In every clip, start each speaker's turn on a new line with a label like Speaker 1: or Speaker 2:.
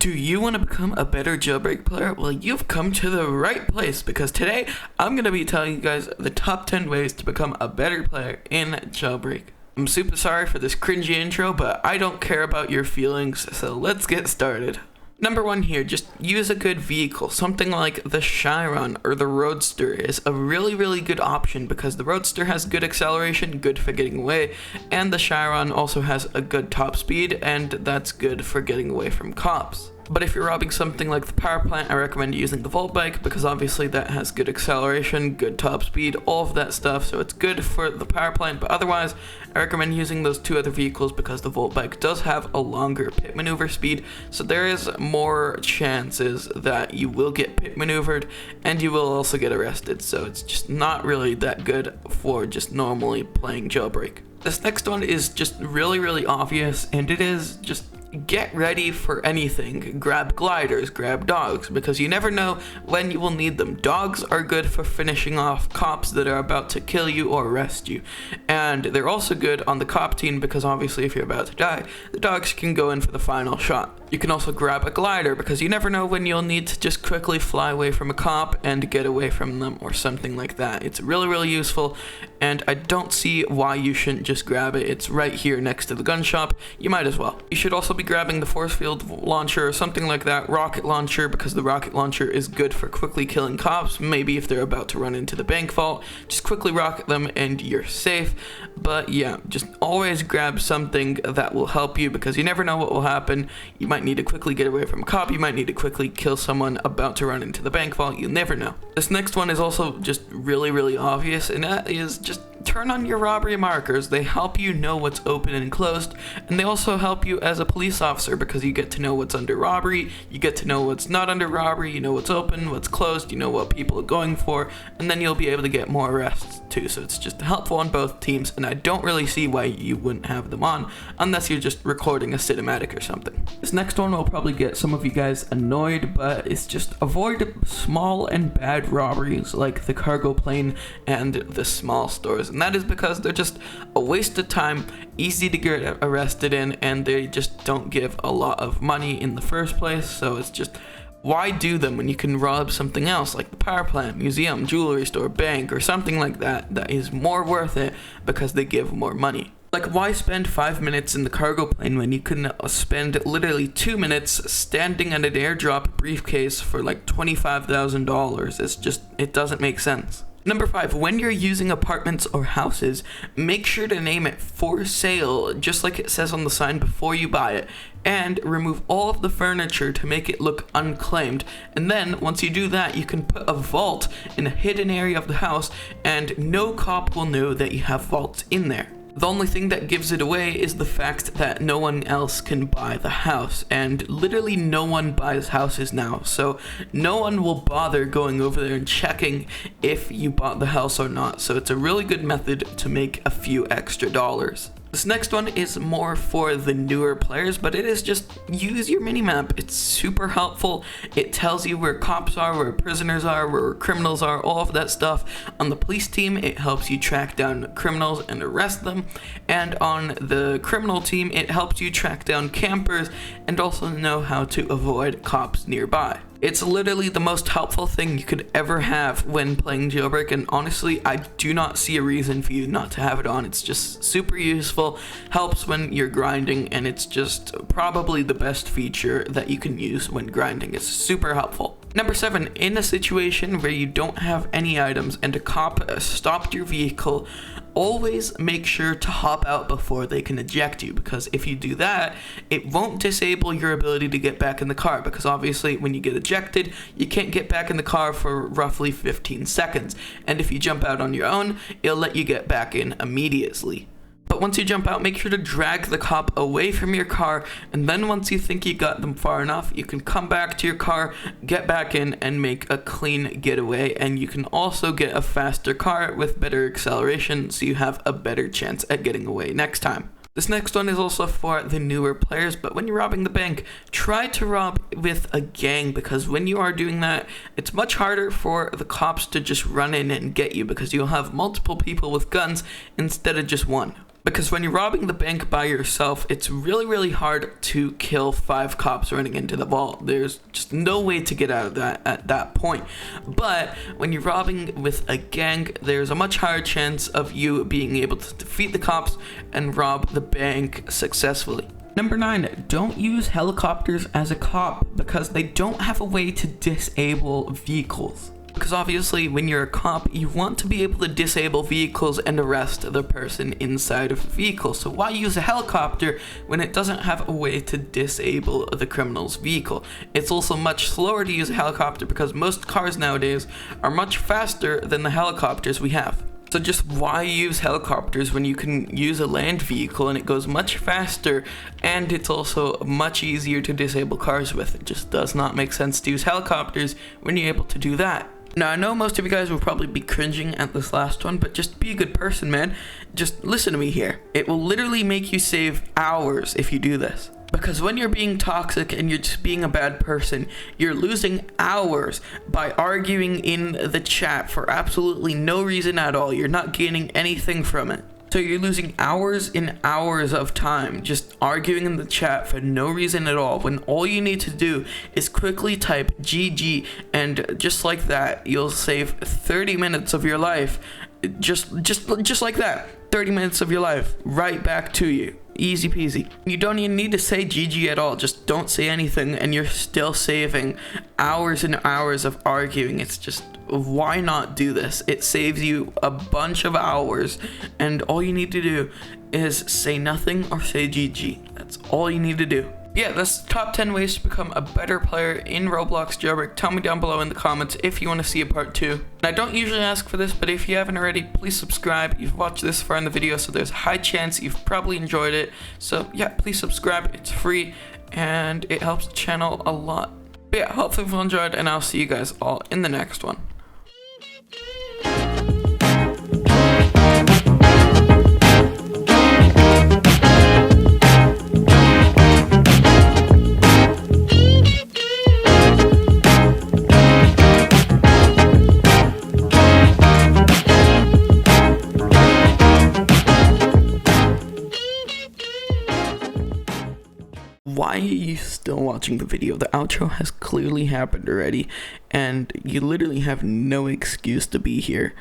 Speaker 1: Do you want to become a better jailbreak player? Well, you've come to the right place because today I'm going to be telling you guys the top 10 ways to become a better player in jailbreak. I'm super sorry for this cringy intro, but I don't care about your feelings, so let's get started. Number one here, just use a good vehicle. Something like the Chiron or the Roadster is a really good option because the Roadster has good acceleration, good for getting away, and the Chiron also has a good top speed, and that's good for getting away from cops. But if you're robbing something like the power plant, I recommend using the Volt Bike because obviously that has good acceleration, good top speed, all of that stuff, so it's good for the power plant. But otherwise, I recommend using those two other vehicles because the Volt Bike does have a longer pit maneuver speed, so there is more chances that you will get pit maneuvered and you will also get arrested, so it's just not really that good for just normally playing jailbreak. This next one is just really obvious, and it is just get ready for anything. Grab gliders, grab dogs, because you never know when you will need them. Dogs are good for finishing off cops that are about to kill you or arrest you. And they're also good on the cop team because obviously if you're about to die, the dogs can go in for the final shot. You can also grab a glider because you never know when you'll need to just quickly fly away from a cop and get away from them or something like that. It's really useful, and I don't see why you shouldn't just grab it. It's right here next to the gun shop. You might as well. You should also be grabbing the force field launcher or something like that, rocket launcher, because the rocket launcher is good for quickly killing cops. Maybe if they're about to run into the bank vault, just quickly rocket them and you're safe. But yeah, just always grab something that will help you because you never know what will happen. You might need to quickly get away from a cop, you might need to quickly kill someone about to run into the bank vault, you never know. This next one is also just really obvious, and that is just turn on your robbery markers. They help you know what's open and closed, and they also help you as a police officer because you get to know what's under robbery, you get to know what's not under robbery, you know what's open, what's closed, you know what people are going for, and then you'll be able to get more arrests too. So it's just helpful on both teams, and I don't really see why you wouldn't have them on unless you're just recording a cinematic or something. This next one will probably get some of you guys annoyed, but it's just avoid small and bad robberies like the cargo plane and the small stores. And that is because they're just a waste of time, easy to get arrested in, and they just don't give a lot of money in the first place. So it's just, why do them when you can rob something else like the power plant, museum, jewelry store, bank, or something like that that is more worth it because they give more money? Like, why spend 5 minutes in the cargo plane when you can spend literally 2 minutes standing at an airdrop briefcase for like $25,000? It's just, it doesn't make sense. Number 5, when you're using apartments or houses, make sure to name it for sale, just like it says on the sign before you buy it, and remove all of the furniture to make it look unclaimed. And then, once you do that, you can put a vault in a hidden area of the house, and no cop will know that you have vaults in there. The only thing that gives it away is the fact that no one else can buy the house, and literally no one buys houses now, so no one will bother going over there and checking if you bought the house or not, so it's a really good method to make a few extra dollars. This next one is more for the newer players, but it is just use your minimap. It's super helpful. It tells you where cops are, where prisoners are, where criminals are, all of that stuff. On the police team, it helps you track down criminals and arrest them. And on the criminal team, it helps you track down campers and also know how to avoid cops nearby. It's literally the most helpful thing you could ever have when playing jailbreak, and honestly, I do not see a reason for you not to have it on. It's just super useful, helps when you're grinding, and it's just probably the best feature that you can use when grinding. It's super helpful. Number 7, in a situation where you don't have any items and a cop stopped your vehicle, always make sure to hop out before they can eject you, because if you do that, it won't disable your ability to get back in the car, because obviously when you get ejected, you can't get back in the car for roughly 15 seconds, and if you jump out on your own, it'll let you get back in immediately. But once you jump out, make sure to drag the cop away from your car, and then once you think you got them far enough, you can come back to your car, get back in, and make a clean getaway. And you can also get a faster car with better acceleration, so you have a better chance at getting away next time. This next one is also for the newer players, but when you're robbing the bank, try to rob with a gang, because when you are doing that, it's much harder for the cops to just run in and get you, because you'll have multiple people with guns instead of just one. Because when you're robbing the bank by yourself, it's really hard to kill 5 cops running into the vault. There's just no way to get out of that at that point. But when you're robbing with a gang, there's a much higher chance of you being able to defeat the cops and rob the bank successfully. Number 9, don't use helicopters as a cop because they don't have a way to disable vehicles. Because obviously when you're a cop, you want to be able to disable vehicles and arrest the person inside of the vehicle. So why use a helicopter when it doesn't have a way to disable the criminal's vehicle? It's also much slower to use a helicopter because most cars nowadays are much faster than the helicopters we have. So just why use helicopters when you can use a land vehicle and it goes much faster and it's also much easier to disable cars with? It just does not make sense to use helicopters when you're able to do that. Now, I know most of you guys will probably be cringing at this last one, but just be a good person, man. Just listen to me here. It will literally make you save hours if you do this. Because when you're being toxic and you're just being a bad person, you're losing hours by arguing in the chat for absolutely no reason at all. You're not gaining anything from it. So you're losing hours and hours of time just arguing in the chat for no reason at all, when all you need to do is quickly type GG, and just like that, you'll save 30 minutes of your life. Just like that. 30 minutes of your life right back to you. Easy peasy. You don't even need to say GG at all. Just don't say anything and you're still saving hours and hours of arguing. It's just, why not do this? It saves you a bunch of hours and all you need to do is say nothing or say GG. That's all you need to do. Yeah, that's top 10 ways to become a better player in Roblox Jailbreak. Tell me down below in the comments if you want to see a part 2. And I don't usually ask for this, but if you haven't already, please subscribe. You've watched this far in the video, so there's a high chance you've probably enjoyed it. So yeah, please subscribe. It's free and it helps the channel a lot. But yeah, hopefully you've enjoyed, and I'll see you guys all in the next one. Why are you still watching the video? The outro has clearly happened already, and you literally have no excuse to be here.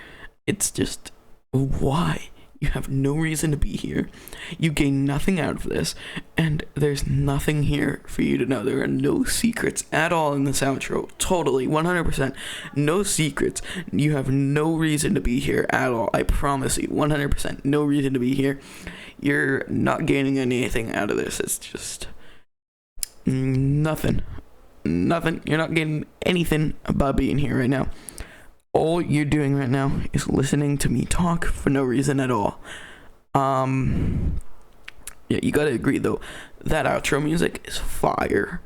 Speaker 1: It's just, why? You have no reason to be here. You gain nothing out of this, and there's nothing here for you to know. There are no secrets at all in this outro. Totally, 100%. No secrets. You have no reason to be here at all. I promise you, 100%. No reason to be here. You're not gaining anything out of this. It's just nothing. You're not getting anything by being here right now. All you're doing right now is listening to me talk for no reason at all. Yeah, you gotta agree though, that outro music is fire.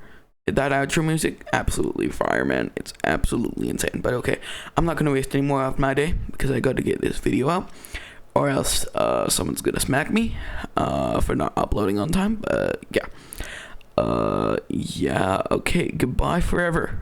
Speaker 1: That outro music, absolutely fire, man. It's absolutely insane. But okay, I'm not gonna waste any more of my day because I gotta get this video out, or else someone's gonna smack me for not uploading on time. But yeah. Yeah, okay, goodbye forever.